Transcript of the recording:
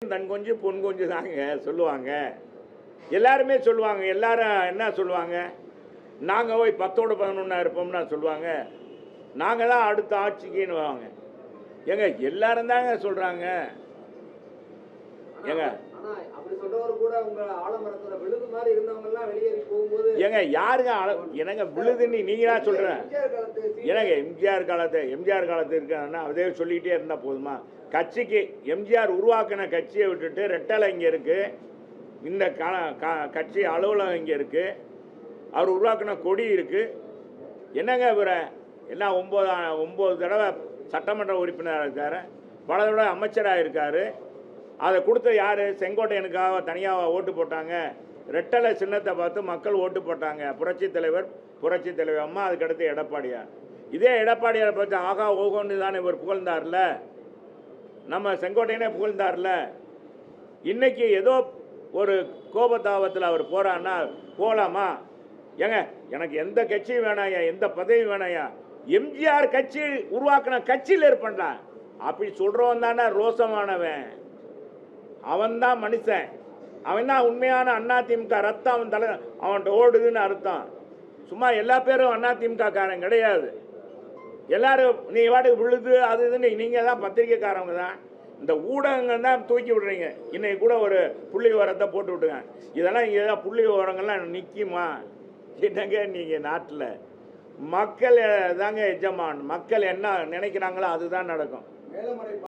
கொஞ்சம் தன் கொஞ்சம் பொன் கொஞ்சம் தாங்க சொல்லுவாங்க. எல்லாருமே சொல்லுவாங்க. எல்லாரும் என்ன சொல்லுவாங்க? நாங்கள் போய் 10ஓட 11 இருப்போம்னா சொல்லுவாங்க. நாங்கள் தான் அடுத்த ஆட்சிக்குன்னு வாங்க. ஏங்க எல்லாரும் தாங்க சொல்கிறாங்க. ஏங்க ஏங்க யாருங்க என்னங்க விழுதுன்னு நீங்களா சொல்கிறேன். எனக்கு எம்ஜிஆர் காலத்து இருக்காங்கன்னா அதே சொல்லிக்கிட்டே இருந்தால் போதுமா? கட்சிக்கு எம்ஜிஆர் உருவாக்கின கட்சியை விட்டுட்டு ரெட்டலை இங்கே இருக்குது, இந்த கட்சி அலுவலகம் இங்கே இருக்குது, அவர் உருவாக்கின கொடி இருக்குது. என்னங்க இவரை எல்லாம் 9 தடவை சட்டமன்ற உறுப்பினராக இருக்கார், பல தடவை அமைச்சராக இருக்கார். அதை கொடுத்த யார்? செங்கோட்டையனுக்காக தனியாக ஓட்டு போட்டாங்க. ரெட்டலை சின்னத்தை பார்த்து மக்கள் ஓட்டு போட்டாங்க. புரட்சி தலைவர் அம்மா, அதுக்கடுத்து எடப்பாடியார். இதே எடப்பாடியாரை பார்த்து ஆகா ஓகோன்னு தானே இவர் புகழ்ந்தார்ல, நம்ம செங்கோட்டையனே புகழ்ந்தார்ல. இன்னைக்கு ஏதோ ஒரு கோபத்தாபத்தில் அவர் போகிறான்னா போகலாமா? ஏங்க எனக்கு எந்த கட்சியும் வேணாயா, எந்த பதவியும் வேணாயா, எம்ஜிஆர் கட்சி உருவாக்கின கட்சியில் இருப்பேன்டா அப்படி சொல்கிறவன் தானே ரோசமானவன். அவன்தான் மனுஷன். அவன் தான் உண்மையான அதிமுக ரத்தம். அவன் தலை அவன்கிட்ட ஓடுதுன்னு அர்த்தம். சும்மா எல்லா பேரும் அதிமுக காரன் கிடையாது. எல்லாரும் நீ வாட்டுக்கு விழுது அது இதுன்னு நீங்கள் தான் பத்திரிக்கைக்காரவங்க தான். இந்த ஊடகங்கள் தான் தூக்கி விடுறீங்க. இன்னைக்கு கூட ஒரு புள்ளி விவரத்தை போட்டு விட்டுங்க. இதெல்லாம் இங்கே தான் புள்ளி விவரங்கள்லாம் நிற்குமா? என்னங்க நீங்கள் நாட்டில் மக்கள் தாங்க எஜமான். மக்கள் என்ன நினைக்கிறாங்களோ அதுதான் நடக்கும்.